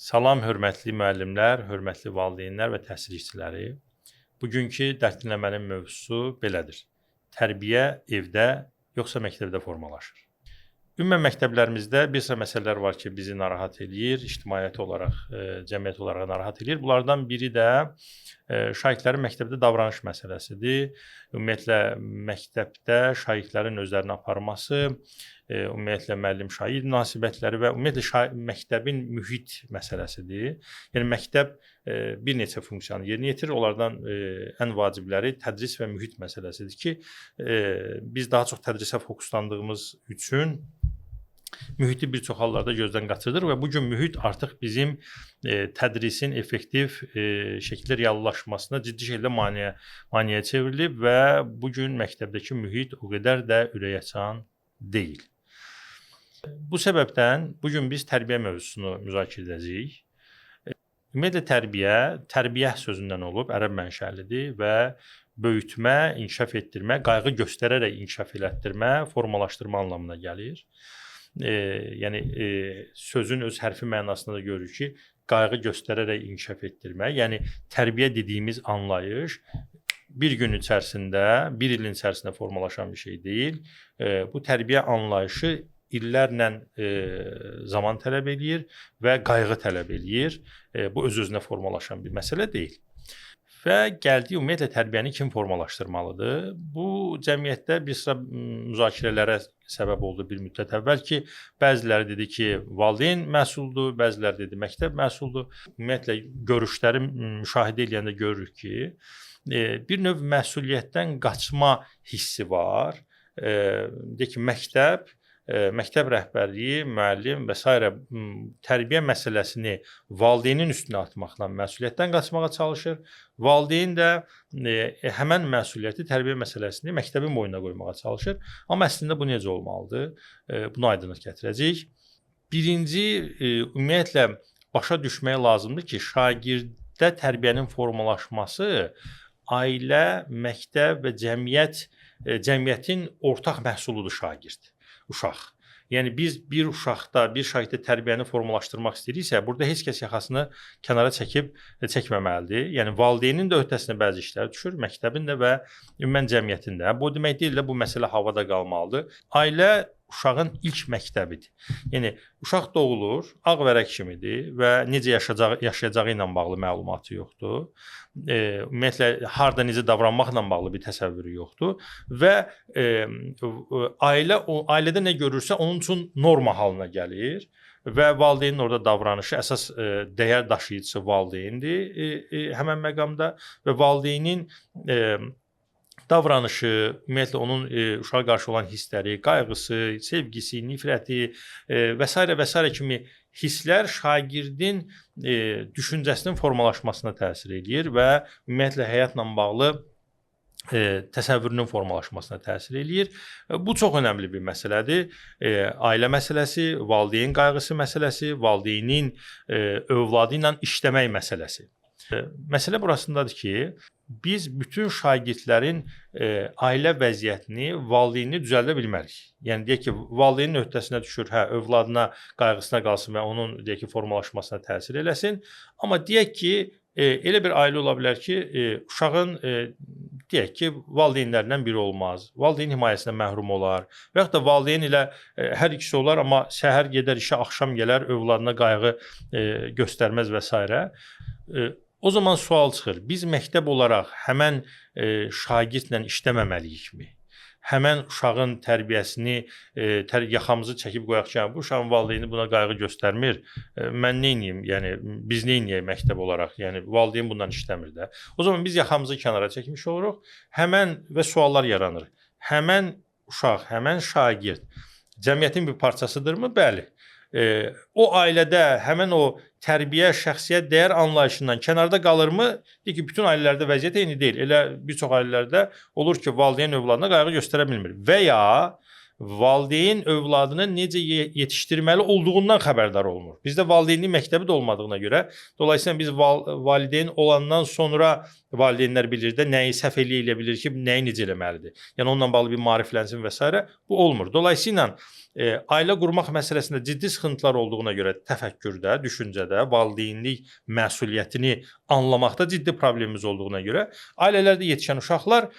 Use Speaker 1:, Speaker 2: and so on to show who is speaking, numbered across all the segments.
Speaker 1: Salam, hörmətli müəllimlər, hörmətli valideynlər və təhsil işçiləri. Bugünkü dərd dinləmənin mövzusu belədir. Tərbiyə evdə yoxsa məktəbdə formalaşır? Ümumən məktəblərimizdə bir sıra məsələlər var ki, bizi narahat eləyir, ictimaiyyət olaraq, cəmiyyət olaraq narahat eləyir. Bunlardan biri də şagirdlərin məktəbdə davranış məsələsidir. Ümumiyyətlə, məktəbdə şagirdlərin özlərini aparması, ümumiyyətlə müəllim-şagird münasibətləri və ümumiyyətlə məktəbin mühit məsələsidir. Yəni məktəb bir neçə funksiyanı yerinə yetirir. Onlardan ən vacibləri tədris və mühit məsələsidir ki, biz daha çox tədrisə fokuslandığımız üçün mühiti bir çox hallarda gözdən qaçırdır və bu gün mühit artıq bizim tədrisin effektiv şəkildə reallaşmasına ciddi şəkildə maneəyə çevrilib və bu gün məktəbdəki mühit o qədər də ürəkaçan deyil. Bu səbəbdən bu gün biz tərbiyə mövzusunu müzakirə edəcəyik. Ümumiyyətlə tərbiyə sözündən olub, ərəb mənşəlidir və böyütmə, inkişaf etdirmə, qayğı göstərərək inkişaf elətdirmə, formalaşdırma anlamına gəlir. Yəni sözün öz hərfi mənasında da görürük ki, qayğı göstərərək inkişaf etdirmə, yəni tərbiyə dediyimiz anlayış bir gün içərisində, bir ilin içərisində formalaşan bir şey deyil. Bu tərbiyə anlayışı illərlə zaman tələb eləyir və qayğı tələb eləyir. Bu öz-özünə formalaşan bir məsələ deyil. Və gəldik ümumiyyətlə tərbiyəni kim formalaşdırmalıdır? Bu cəmiyyətdə bir sıra müzakirələrə səbəb oldu bir müddət əvvəl ki, bəziləri dedi ki, valideyn məsuldur, bəziləri dedi məktəb məsuldur. Ümumiyyətlə görüşləri müşahidə edəndə görürük ki, bir növ məsuliyyətdən qaçma hissi var. Deyək ki, məktəb rəhbərliyi, müəllim və s. tərbiyə məsələsini valideynin üstünə atmaqla məsuliyyətdən qaçmağa çalışır. Valideyn də həmən məsuliyyəti, tərbiyə məsələsini məktəbin boynuna qoymağa çalışır. Amma əslində bu necə olmalıdır? Buna aydınlıq gətirəcəyik. Birinci, ümumiyyətlə başa düşmək lazımdır ki, şagirdə tərbiyənin formalaşması ailə, məktəb və cəmiyyətin ortaq məhsuludur şagird. Uşaq. Yəni biz bir uşaqda, bir şagirdə tərbiyəni formalaşdırmaq istəyiriksə, burada heç kəs yaxasını kənara çəkməməlidir. Yəni valideynin də öhdəsinə bəzi işlər düşür, məktəbin də və ümumən cəmiyyətin də. Bu demək deyil də bu məsələ havada qalmalıdır. Ailə uşağın ilk məktəbidir. Yəni uşaq doğulur, ağ vərəq kimidir və necə yaşayacağı ilə bağlı məlumatı yoxdur. Ümumiyyətlə harda necə davranmaqla bağlı bir təsəvvürü yoxdur və ailədə nə görürsə onun üçün norma halına gəlir və valideynin orada davranışı əsas dəyər daşıyıcısı valideyndir həmən məqamda və valideynin davranışı, ümumiyyətlə onun uşağa qarşı olan hissləri, qayğısı, sevgisi, nifrəti və s. kimi hisslər şagirdin düşüncəsinin formalaşmasına təsir edir və ümumiyyətlə həyatla bağlı təsəvvürünün formalaşmasına təsir eləyir. Bu çox önəmli bir məsələdir. Ailə məsələsi, valideyn qayğısı məsələsi, valideynin övladı ilə işləmək məsələsi. Məsələ burasındadır ki, biz bütün şagirdlərin ailə vəziyyətini, valideyni düzəldə bilmərik. Yəni deyək ki, valideynin öhdəsinə düşür, övladına qayğısına qalsın və onun deyək ki, formalaşmasına təsir eləsin. Amma deyək ki, elə bir ailə ola bilər ki, uşağın deyək ki, valideynlərindən biri olmaz, valideyn himayəsindən məhrum olar və yaxud da valideyn ilə hər ikisi olar, amma səhər gedər işə, axşam gələr, övladına qayğı göstərməz və s. O zaman sual çıxır, biz məktəb olaraq həmən şagirdlə işləməməliyikmi? Həmən uşağın tərbiyəsini yaxamızı çəkib qoyaq ki, bu uşağın valideyni buna qayğı göstərmir, mən neyniyim, yəni biz neyniyək məktəb olaraq, yəni valideyn bundan işləmir də. O zaman biz yaxamızı kənara çəkmiş oluruq, həmən və suallar yaranır. Həmən uşaq, həmən şagird cəmiyyətin bir parçasıdırmı? Bəli. O ailədə həmən o tərbiyə, şəxsiyyət, dəyər anlayışından kənarda qalırmı? Deyək ki, bütün ailələrdə vəziyyət eyni deyil. Elə bir çox ailələrdə olur ki, valideyn övladına qayğı göstərə bilmir. Və ya valideyn övladını necə yetişdirməli olduğundan xəbərdar olmur. Bizdə valideynlik məktəbi də olmadığına görə, dolayısıyla biz valideyn olandan sonra valideynlər bilir də nəyi səhv eləyə bilir ki, nəyi necə eləməlidir. Yəni onunla bağlı bir maariflənsin və s. Bu olmur. Dolayısıyla ailə qurmaq məsələsində ciddi sıxıntılar olduğuna görə təfəkkürdə, düşüncədə, valideynlik məsuliyyətini anlamaqda ciddi problemimiz olduğuna görə ailələrdə yetişən uşaqlar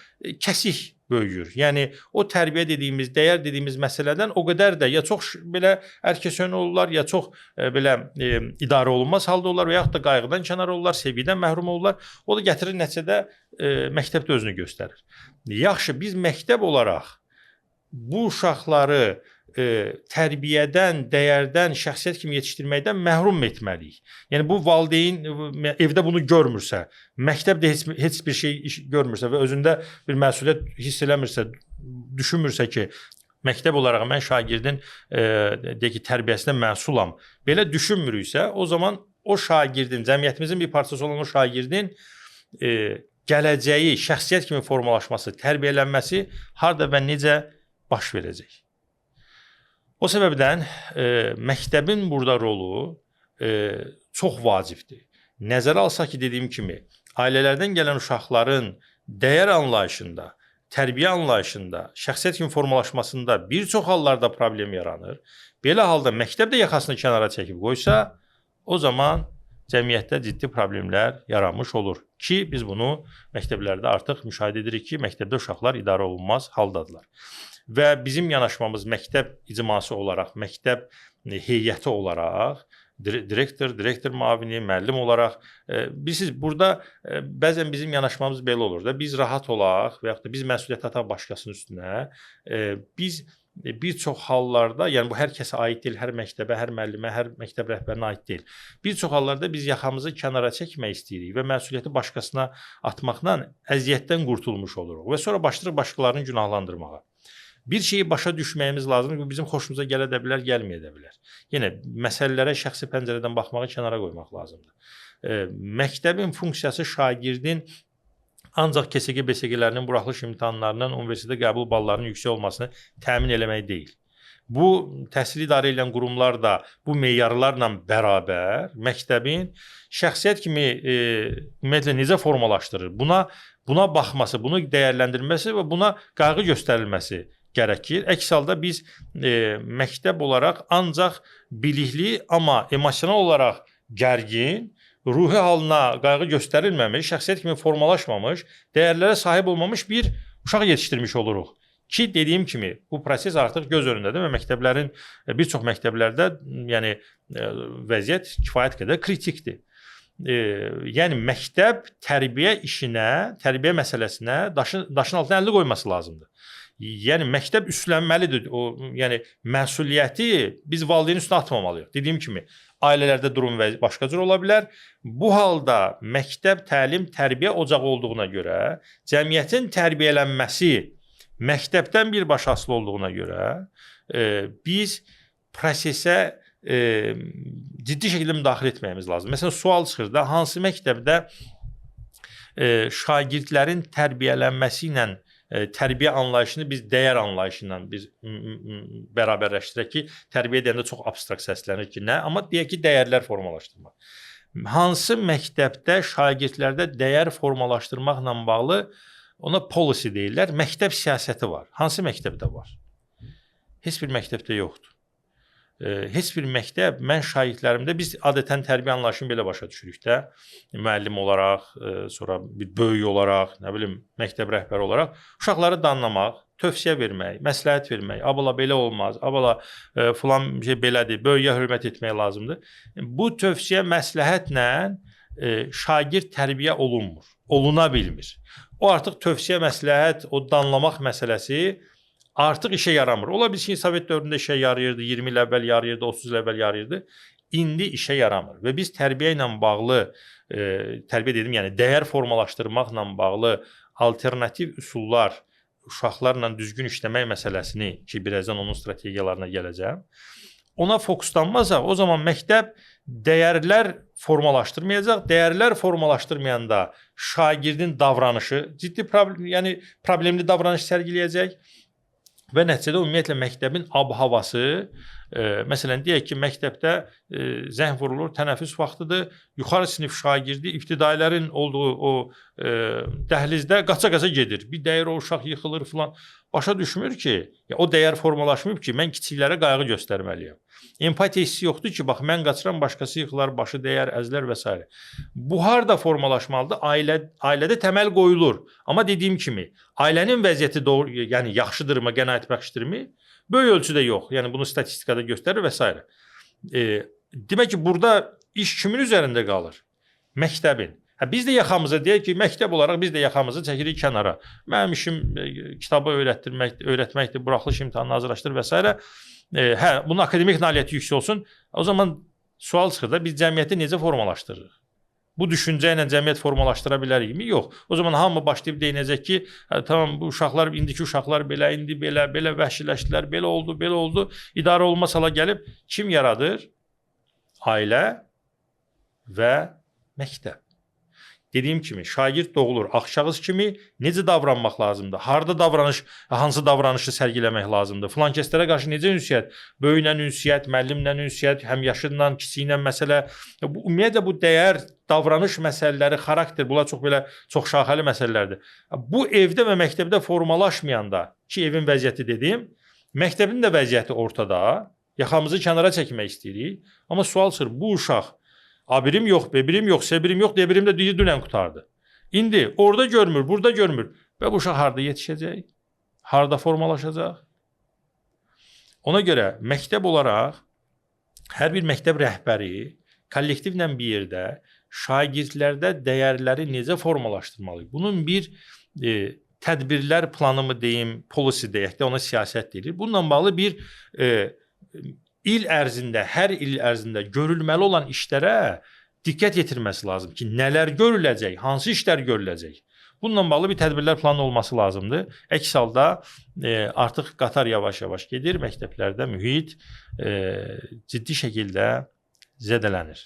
Speaker 1: kəsik böyüyür. Yəni o tərbiyə dediyimiz, dəyər dediyimiz məsələdən o qədər də ya çox belə ərkəsön olurlar, ya çox belə idarə olunmaz halda olurlar və yaxud da qayğıdan kənar olurlar, sevgidən məhrum olurlar. O da gətirir nəticədə məktəbdə özünü göstərir. Yaxşı, biz məktəb olaraq bu uşaqları tərbiyədən, dəyərdən, şəxsiyyət kimi yetişdirməkdən məhrum etməliyik. Yəni bu valideyn evdə bunu görmürsə, məktəbdə heç bir şey görmürsə və özündə bir məsuliyyət hiss eləmirsə, düşünmürsə ki, məktəb olaraq mən şagirdin tərbiyəsinə məsulam, belə düşünmürüksə, o zaman o şagirdin, cəmiyyətimizin bir parçası olan o şagirdin gələcəyi, şəxsiyyət kimi formalaşması, tərbiyələnməsi harda və necə baş verəcək. O səbəbdən məktəbin burada rolu çox vacibdir. Nəzərə alsaq ki, dediyim kimi, ailələrdən gələn uşaqların dəyər anlayışında, tərbiyə anlayışında, şəxsiyyət kimi formalaşmasında bir çox hallarda problem yaranır. Belə halda məktəb də yaxasını kənara çəkib qoysa, o zaman cəmiyyətdə ciddi problemlər yaranmış olur ki, biz bunu məktəblərdə artıq müşahidə edirik ki, məktəbdə uşaqlar idarə olunmaz haldadılar. Və bizim yanaşmamız məktəb icması olaraq, məktəb heyəti olaraq, direktor müavini, müəllim olaraq, bilirsiniz, burada bəzən bizim yanaşmamız belə olur da, biz rahat olaq və yaxud da biz məsuliyyət ataq başqasının üstünə, biz bir çox hallarda, yəni bu hər kəsə aid deyil, hər məktəbə, hər müəllimə, hər məktəb rəhbərinə aid deyil. Bir çox hallarda biz yaxamızı kənara çəkmək istəyirik və məsuliyyəti başqasına atmaqla əziyyətdən qurtulmuş oluruq və sonra başlayırıq başqalarını günahlandırmağa. Bir şeyi başa düşməyimiz lazımdır ki, bu bizim xoşumuza gələ də bilər, gəlməyə də bilər. Yenə məsələlərə şəxsi pəncərədən baxmağı kənara qoymaq lazımdır. Məktəbin funksiyası şagirdin ancaq KSG, BSG-lərinin buraxılış imtahanlarının, universitetə qəbul ballarının yüksək olmasını təmin eləmək deyil. Bu, təhsil idarə edən qurumlar da bu meyarlarla bərabər məktəbin şəxsiyyət kimi ümumiyyətlə necə formalaşdırır, buna baxması, bunu dəyərləndirməsi və buna qayğı göstərilməsi gərəkir. Əks halda biz məktəb olaraq ancaq bilikli, amma emosional olaraq gərgin, ruhi halına qayğı göstərilməmiş, şəxsiyyət kimi formalaşmamış, dəyərlərə sahib olmamış bir uşaq yetişdirmiş oluruq. Ki, dediyim kimi, bu proses artıq göz önündədir və məktəblərin, bir çox məktəblərdə vəziyyət kifayət qədər kritikdir. Yəni, məktəb tərbiyə işinə, tərbiyə məsələsinə daşın altına əlini qoyması lazımdır. Yəni, məktəb üstlənməlidir. Yəni, məsuliyyəti biz valideyn üstünə atmamalıyıq. Dediyim kimi, ailələrdə durum başqa cür ola bilər. Bu halda məktəb təlim, tərbiyə ocağı olduğuna görə, cəmiyyətin tərbiyələnməsi məktəbdən birbaşa asılı olduğuna görə biz prosesə ciddi şəkildə müdaxilə etməyimiz lazım. Məsələn, sual çıxır da, hansı məktəbdə şagirdlərin tərbiyələnməsi ilə tərbiyə anlayışını biz dəyər anlayışı ilə biz bərabərləşdirək ki, tərbiyə deyəndə çox abstrakt səslənir ki, nə? Amma deyək ki, dəyərlər formalaşdırmaq. Hansı məktəbdə şagirdlərdə dəyər formalaşdırmaqla bağlı ona policy deyirlər, məktəb siyasəti var. Hansı məktəbdə var? Heç bir məktəbdə yoxdur. Heç bir məktəb, mən şagirdlərimdə, biz adətən tərbiyə anlayışını belə başa düşürük də, müəllim olaraq, sonra bir böyük olaraq, nə bilim, məktəb rəhbəri olaraq, uşaqları danlamaq, tövsiyə vermək, məsləhət vermək, abala belə olmaz, abala filan şey belədir, böyüyə hörmət etmək lazımdır. Bu tövsiyə məsləhətlə şagird tərbiyə olunmur, oluna bilmir. O artıq tövsiyə məsləhət, o danlamaq məsələsi artıq işə yaramır. Ola bilsin ki, Sovet dövründə işə yarayırdı, 20 il əvvəl yarayırdı, 30 il əvvəl yarayırdı. İndi işə yaramır. Və biz tərbiyə ilə bağlı, tərbiyə dedim, yəni dəyər formalaşdırmaqla bağlı alternativ üsullar, uşaqlarla düzgün işləmək məsələsini ki, birazdan onun strategiyalarına gələcəm, ona fokuslanmazaq, o zaman məktəb dəyərlər formalaşdırmayacaq. Dəyərlər formalaşdırmayanda şagirdin davranışı ciddi problemli davranış sərgiləyəcək. və nəticədə ümumiyyətlə məktəbin ab-havası, məsələn deyək ki, məktəbdə zəng vurulur, tənəffüs vaxtıdır, yuxarı sinif şagirdi ibtidailərin olduğu o dəhlizdə qaça-qaça gedir. Bir dəyər o uşaq yıxılır filan. Başa düşmür ki, o dəyər formalaşmayıb ki, mən kiçiklərə qayğı göstərməliyəm. Empatiya hissi yoxdur ki, bax mən qaçıram, başqası yıxılar, başı dəyər, əzlər və s. Bu harda formalaşmalıdır? Ailədə təməl qoyulur. Amma dediyim kimi, ailənin vəziyyəti doğru, yəni yaxşıdırmı, qənaətbəxşdirmi? Böyük ölçüdə yox. Yəni bunu statistikada göstərir və s. Demək ki, burada iş kimin üzərində qalır? Məktəbin. Biz də yaxamızı deyək ki, məktəb olaraq biz də yaxamızı çəkirik kənara. Mənim işim kitabı öyrətməkdir, buraxılış imtahanını hazırlaşdır və s. Bunun akademik nailiyyəti yüksək olsun. O zaman sual çıxır da, biz cəmiyyəti necə formalaşdırırıq? Bu düşüncə ilə cəmiyyət formalaşdıra bilərikmi? Yox. O zaman hamı başlayıb deyinəcək ki, tamam bu uşaqlar, indiki uşaqlar belə, indi belə vəhşiləşdilər, belə oldu. İdarə olunmaz hala gəlib kim yaradır? Ailə və məktəb. Dediyim kimi, şagird doğulur. Axşağız kimi necə davranmaq lazımdır? Harda hansı davranışı sərgiləmək lazımdır? Filan kəslərə qarşı necə ünsiyyət? Böyüklə ünsiyyət, müəllimlə ünsiyyət, həmyaşıdla, kiçiklə məsələ. Ümumiyyətlə bu dəyər, davranış məsələləri, xarakter, bunlar çox şaxəli məsələlərdir. Bu evdə və məktəbdə formalaşmayanda ki, evin vəziyyəti dedim, məktəbin də vəziyyəti ortada. Yaxamızı kənara çəkmək istəyirik. Amma sual çıxır, bu uşaq A1-im yox, B1-im yox, C1-im yox, D1-im də dünən qutardı. İndi orada görmür, burada görmür. Və bu uşaq harada yetişəcək? Harada formalaşacaq? Ona görə məktəb olaraq hər bir məktəb rəhbəri kollektivlə bir yerdə şagirdlərdə dəyərləri necə formalaşdırmalıyıq? Bunun bir tədbirlər planı mı deyim, policy deyək də, ona siyasət deyilir. Bununla bağlı bir hər il ərzində görülməli olan işlərə diqqət yetirməsi lazım ki, nələr görüləcək, hansı işlər görüləcək. Bununla bağlı bir tədbirlər planı olması lazımdır. Əks halda artıq qatar yavaş-yavaş gedir, məktəblərdə mühit ciddi şəkildə zədələnir.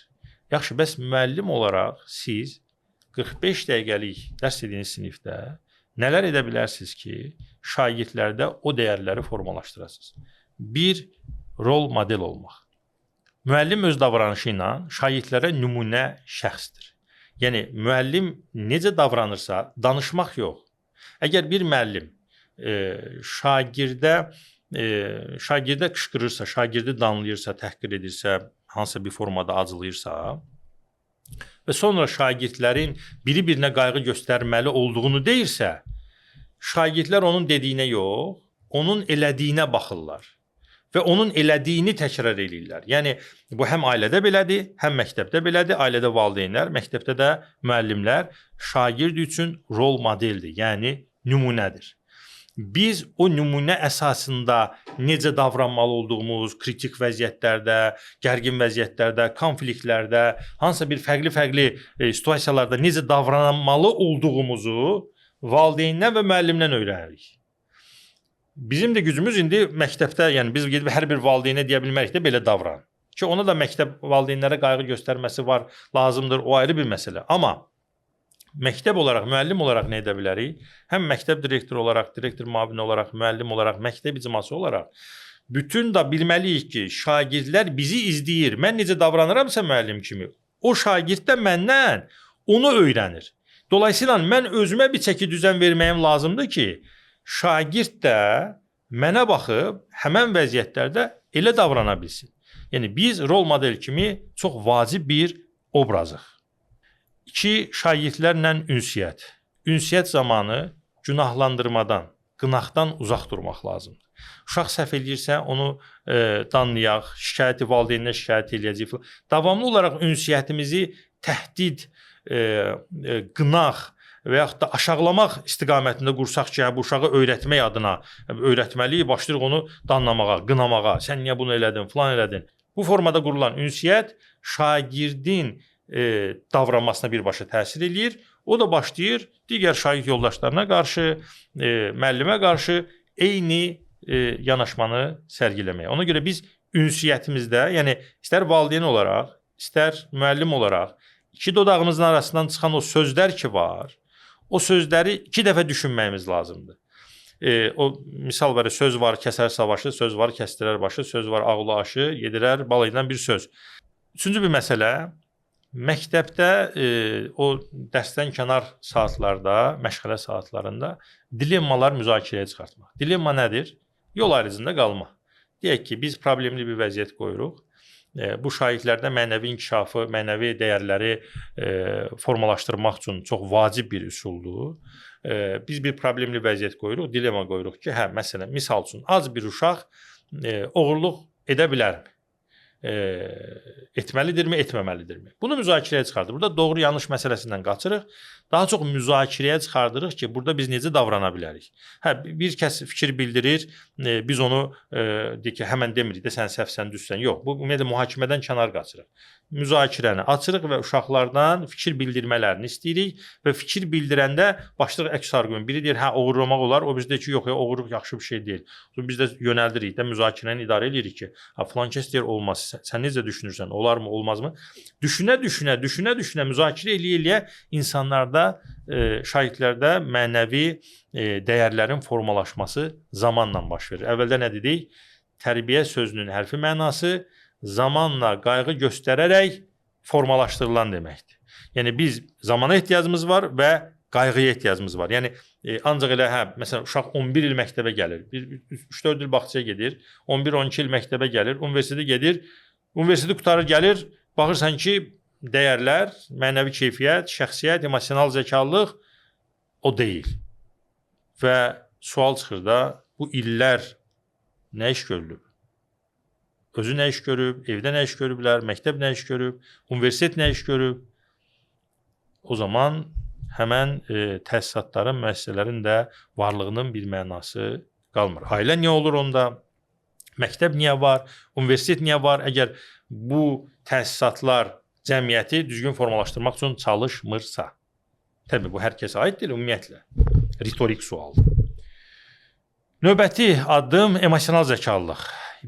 Speaker 1: Yaxşı, bəs müəllim olaraq siz 45 dəqiqəlik dərs ediyiniz sinifdə nələr edə bilərsiniz ki, şagirdlərdə o dəyərləri formalaşdırasınız? Bir, rol model olmaq. Müəllim öz davranışı ilə şagirdlərə nümunə şəxsdir. Yəni, müəllim necə davranırsa, danışmaq yox. Əgər bir müəllim şagirdə qışqırırsa, şagirdi danlayırsa, təhqir edirsə, hansısa bir formada acılayırsa və sonra şagirdlərin biri-birinə qayğı göstərməli olduğunu deyirsə, şagirdlər onun dediyinə yox, onun elədiyinə baxırlar. Və onun elədiyini təkrar edirlər. Yəni, bu həm ailədə belədir, həm məktəbdə belədir. Ailədə valideynlər, məktəbdə də müəllimlər şagird üçün rol modeldir, yəni nümunədir. Biz o nümunə əsasında necə davranmalı olduğumuz kritik vəziyyətlərdə, gərgin vəziyyətlərdə, konfliktlərdə, hansısa bir fərqli situasiyalarda necə davranmalı olduğumuzu valideynlə və müəllimdən öyrənirik. Bizim də gücümüz indi məktəbdə, yəni biz gedib hər bir valideynə deyə bilmərik də belə davran. Ki ona da məktəb valideynlərə qayğı göstərməsi var, lazımdır, o ayrı bir məsələ. Amma məktəb olaraq, müəllim olaraq nə edə bilərik? Həm məktəb direktoru olaraq, direktor müavini olaraq, müəllim olaraq, məktəb icması olaraq bütün da bilməliyik ki, şagirdlər bizi izləyir. Mən necə davranıramsa müəllim kimi, o şagird də məndən onu öyrənir. Dolayısıyla mən özümə bir çəki düzən verməyim lazımdır ki, şagird də mənə baxıb həmən vəziyyətlərdə elə davrana bilsin. Yəni, biz rol model kimi çox vacib bir obrazıq. 2. Şagirdlərlə ünsiyyət. Ünsiyyət zamanı günahlandırmadan, qınaqdan uzaq durmaq lazımdır. Uşaq səhv edirsə, onu danlayaq, şikayəti valideyninə şikayət eləyəcək. Davamlı olaraq ünsiyyətimizi təhdid, qınaq və yaxud da aşağılamaq istiqamətində qursaq ki, bu uşağı öyrətmək adına öyrətməliyik, başlayırıq onu danlamağa, qınamağa, sən niyə bunu elədin, filan elədin. Bu formada qurulan ünsiyyət şagirdin davranmasına birbaşa təsir eləyir. O da başlayır digər şagird yoldaşlarına qarşı, müəllimə qarşı eyni yanaşmanı sərgiləməyə. Ona görə biz ünsiyyətimizdə, yəni istər valideyn olaraq, istər müəllim olaraq, iki dodağımızın arasından çıxan o sözlər ki var, o sözləri 2 dəfə düşünməyimiz lazımdır. o misal verir, söz var kəsər savaşı, söz var kəsdirər başı, söz var ağlı aşı, yedirər balayından bir söz. Üçüncü bir məsələ, məktəbdə o dərsdən kənar saatlarda, məşğələ saatlarında dilemmalar müzakirəyə çıxartmaq. Dilemma nədir? Yol ayrıcında qalma. Deyək ki, biz problemli bir vəziyyət qoyuruq. Bu şagirdlərdə mənəvi inkişafı, mənəvi dəyərləri formalaşdırmaq üçün çox vacib bir üsuldur. Biz bir problemli vəziyyət qoyuruq, dilemma qoyuruq ki, hə, məsələn, misal üçün, az bir uşaq oğurluq edə bilərmi? Etməlidirmi, etməməlidirmi? Bunu müzakirəyə çıxardırıq. Burada doğru-yanlış məsələsindən qaçırıq. Daha çox müzakirəyə çıxardırıq ki, burada biz necə davrana bilərik? Hə, bir kəs fikir bildirir, biz onu deyək ki, həmən demirik də sən səhvsən, düzsən. Yox, bu ümumiyyətlə mühakimədən kənar qaçırıq. Müzakirəni açırıq və uşaqlardan fikir bildirmələrini istəyirik və fikir bildirəndə başlayırıq əks arqument. Biri deyir, hə, oğurlamaq olar, o bizdə ki, yox, oğurluq yaxşı bir şey deyil. Biz də yönəldirik də, müzakirəni idarə edirik ki, filan kəs deyir, olmaz. Sən necə düşünürsən, olarmı, olmazmı? Düşünə müzakirə eləyə insanlarda, şagirdlərdə mənəvi dəyərlərin formalaşması zamanla baş verir. Əvvəldə nə dedik? Tərbiyə sözünün hərfi mənası zamanla qayğı göstərərək formalaşdırılan deməkdir. Yəni biz zamana ehtiyacımız var və qayğıya ehtiyacımız var. Yəni ancaq elə məsələn uşaq 11 il məktəbə gəlir, 3-4 il bağçaya gedir, 11-12 il məktəbə gəlir, universitetə gedir, universiteti qurtarır gəlir, baxırsan ki, dəyərlər, mənəvi keyfiyyət, şəxsiyyət, emosional zəkalılıq o deyil. Və sual çıxır da, bu illər nə iş görülüb? Özü nə iş görüb, evdə nə iş görüblər, məktəb nə iş görüb, universitet nə iş görüb? O zaman həmən təsisatların, müəssisələrin də varlığının bir mənası qalmır. Ailə niyə olur onda? Məktəb niyə var? Universitet niyə var? Əgər bu təsisatlar cəmiyyəti düzgün formalaşdırmaq üçün çalışmırsa. Təbii bu hər kəsə aid deyil, ümumiyyətlə. Ritorik sualdır. Növbəti addım emosional zəkalılıq.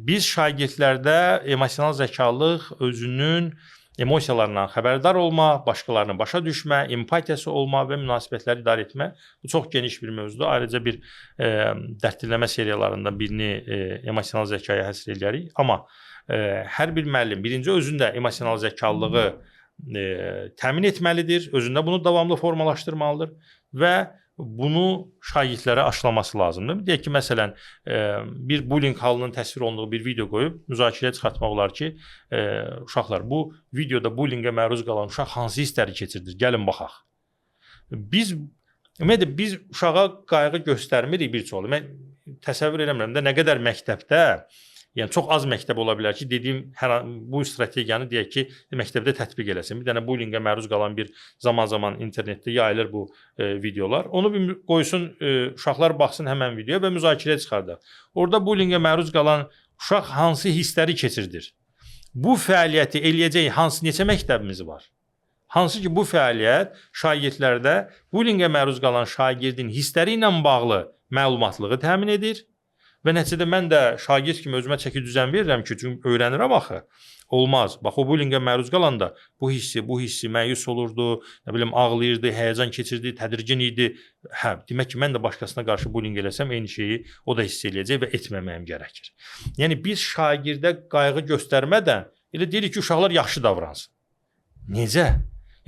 Speaker 1: Biz şagirdlərdə emosional zəkalılıq özünün emosiyalarından xəbərdar olma, başqalarını başa düşmə, empatiyası olma və münasibətləri idarə etmə. Bu çox geniş bir mövzudur. Ayrıca bir dərdləmə seriyalarından birini emosional zəkaya həsr edərik. Amma hər bir müəllim birinci özündə emosional zəkalılığı təmin etməlidir, özündə bunu davamlı formalaşdırmalıdır və bunu şagirdlərə aşılaması lazımdır. Deyək ki, məsələn, bir bullying halının təsvir olunduğu bir video qoyub müzakirəyə çıxartmaq olar ki, uşaqlar, bu videoda bullyingə məruz qalan uşaq hansı hissləri keçirdir? Gəlin baxaq. Biz uşağa qayğı göstərmirik bir çoxlu. Mən təsəvvür eləmirəm də nə qədər məktəbdə, yəni çox az məktəb ola bilər ki, dediyim bu strategiyanı deyək ki, məktəbdə tətbiq eləsin. Bir dənə bullyingə məruz qalan bir zaman-zaman internetdə yayılır bu videolar. Onu bir qoysun, uşaqlar baxsın həmən videoya və müzakirəyə çıxardaq. Orada bullyingə məruz qalan uşaq hansı hissləri keçirdir? Bu fəaliyyəti eləyəcək neçə məktəbimiz var? Hansı ki, bu fəaliyyət şagirdlərdə bullyingə məruz qalan şagirdin hissləri ilə bağlı məlumatlığı təmin edir. Və nəticədə mən də şagird kimi özümə çəki düzən verirəm ki, çünki öyrənirəm axı. Olmaz. Bax, o bullyingə məruz qalanda bu hissi məyus olurdu, nə bilim, ağlayırdı, həyəcan keçirdi, tədirgin idi. Hə, demək ki, mən də başqasına qarşı bullying eləsəm, eyni şeyi o da hiss eləyəcək və etməməyim gərəkir. Yəni, biz şagirdə qayğı göstərmədən elə deyirik ki, uşaqlar yaxşı davransın. Necə?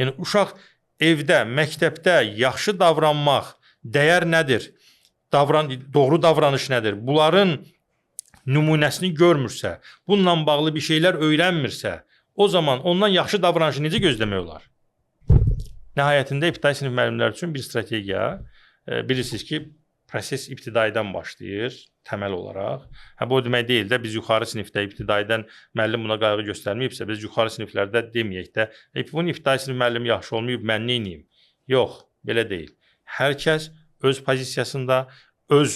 Speaker 1: Yəni, uşaq evdə, məktəbdə yaxşı davranmaq, dəyər nədir? Doğru davranış nədir? Bunların nümunəsini görmürsə, bununla bağlı bir şeylər öyrənmirsə, o zaman ondan yaxşı davranışı necə gözləmək olar? Nəhayətində ibtidai sinif müəllimləri üçün bir strategiya, bilirsiniz ki, proses ibtidaidən başlayır, təməl olaraq. Bu o demək deyil də, biz yuxarı sinifdə ibtidaidən müəllim buna qayğı göstərməyibsə, biz yuxarı siniflərdə deməyək də, bunun ibtidai sinif müəllim yaxşı olmayıb, mən neyniyim? Yox, belə deyil. Hər kəs öz pozisiyasında, öz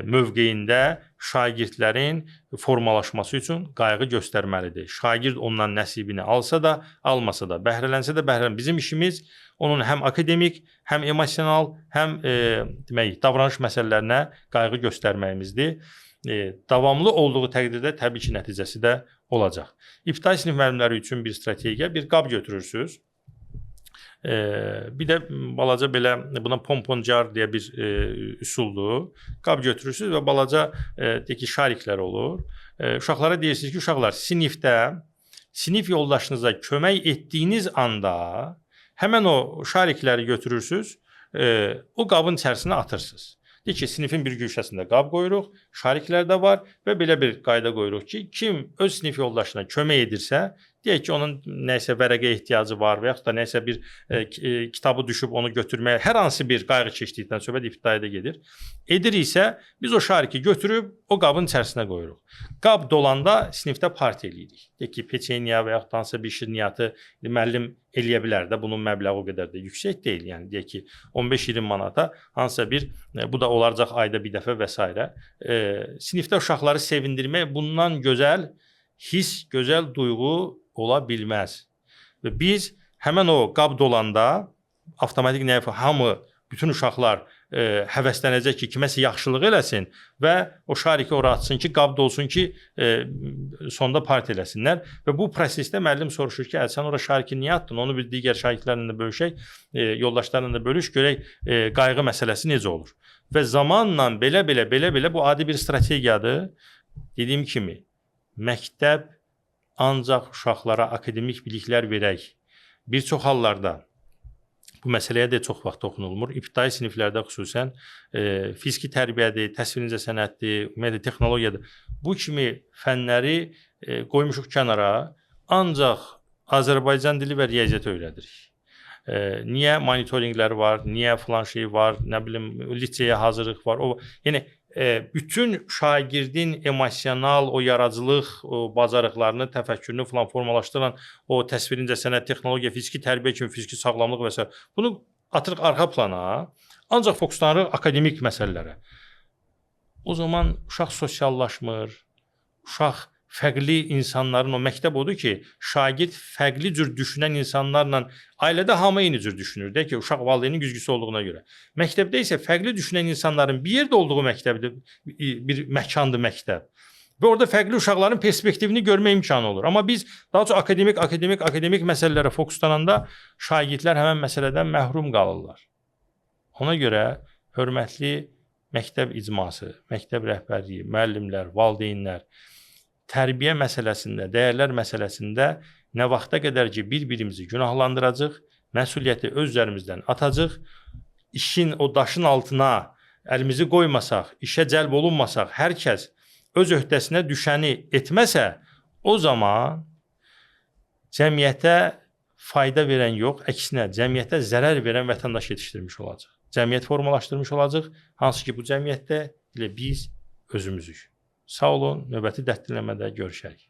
Speaker 1: mövqeyində şagirdlərin formalaşması üçün qayğı göstərməlidir. Şagird ondan nəsibini alsa da, almasa da, bəhrələnsə də bəhrələnsə. Bizim işimiz onun həm akademik, həm emosional, həm davranış məsələlərinə qayğı göstərməyimizdir. Davamlı olduğu təqdirdə təbii ki, nəticəsi də olacaq. İbtidai sinif müəllimləri üçün bir strategiya, bir qab götürürsünüz. Bir də balaca belə buna pomponcar deyə bir üsuldur. Qab götürürsüz və balaca deyək ki, şariklər olur. Uşaqlara deyirsiniz ki, uşaqlar sinif yoldaşınıza kömək etdiyiniz anda həmən o şarikləri götürürsüz, o qabın içərisinə atırsınız. Deyək ki, sinifin bir güşəsində qab qoyuruq, şariklər də var və belə bir qayda qoyuruq ki, kim öz sinif yoldaşına kömək edirsə, deyək ki, onun nəsə vərəqə ehtiyacı var və yaxud da nəsə bir kitabı düşüb onu götürməyə, hər hansı bir qayğı keçdikdən söhbət ibtidaidə gedir. Ediriksə, biz o şariki götürüb o qabın içərisinə qoyuruq. Qab dolanda sinifdə partiya eləyirik. Deyək ki, peçeniya və yaxud da hansısa bir şirniyyatı müəllim eləyə bilər də, bunun məbləği o qədər də yüksək deyil. Yəni deyək ki, 15-20 manata hansısa bir, bu da olacaq ayda bir dəfə və s. Sinifdə uşaqları sevindirmək bundan gözəl his, gözəl duyğu ola bilməz. Və biz həmən o qab dolanda avtomatik hamı, bütün uşaqlar həvəslənəcək ki, kiməsə yaxşılıq eləsin və o şariki ora atsın ki, qab dolsun ki, sonda partiya eləsinlər. Və bu prosesdə müəllim soruşur ki, sən ora şariki niyə atdın? Onu bir digər şariklərlə də bölüşək, yoldaşlarla da bölüş, görək qayğı məsələsi necə olur. Və zamanla belə bu adi bir strategiyadır. Dediyim kimi, məktəb ancaq uşaqlara akademik biliklər verək. Bir çox hallarda bu məsələyə də çox vaxt toxunulmur. İbtidai siniflərdə xüsusən fiziki tərbiyədir, təsvir incəsənətdir, ümumiyyətlə texnologiyadır. Bu kimi fənləri qoymuşuq kənara, ancaq Azərbaycan dili və riyaziyyat öyrədirik. Niyə monitorinqlər var, niyə filan şey var, nə bilim, liseyə hazırlıq var. Yəni bütün şagirdin emosional, o yaradıcılıq, o bacarıqlarını, təfəkkürünü falan formalaşdıran o təsvir incəsənət, texnologiya, fiziki tərbiyə kimi, fiziki sağlamlıq və s. Bunu atırıq arxa plana, ancaq fokuslanırıq akademik məsələlərə. O zaman uşaq sosiallaşmır, uşaq fərqli insanların, o məktəb odur ki, şagird fərqli cür düşünən insanlarla, ailədə hamı eyni cür düşünür. Deyək ki, uşaq valideynin güzgüsü olduğuna görə. Məktəbdə isə fərqli düşünən insanların bir yerdə olduğu məktəbdir, bir məkandır məktəb. Və orada fərqli uşaqların perspektivini görmə imkanı olur. Amma biz daha çox akademik məsələlərə fokuslananda şagirdlər həmən məsələdən məhrum qalırlar. Ona görə hörmətli məktəb icması, məktəb rəhbərliyi, müəllimlər, valideynlər, tərbiyə məsələsində, dəyərlər məsələsində nə vaxta qədər ki, bir-birimizi günahlandıracaq, məsuliyyəti öz üzərimizdən atacaq, işin o daşın altına əlimizi qoymasaq, işə cəlb olunmasaq, hər kəs öz öhdəsinə düşəni etməsə, o zaman cəmiyyətə fayda verən yox, əksinə cəmiyyətə zərər verən vətəndaş yetişdirmiş olacaq. Cəmiyyət formalaşdırmış olacaq, hansı ki, bu cəmiyyətdə elə biz özümüzük. Sağ olun, növbəti dəstəkləmədə görüşərik.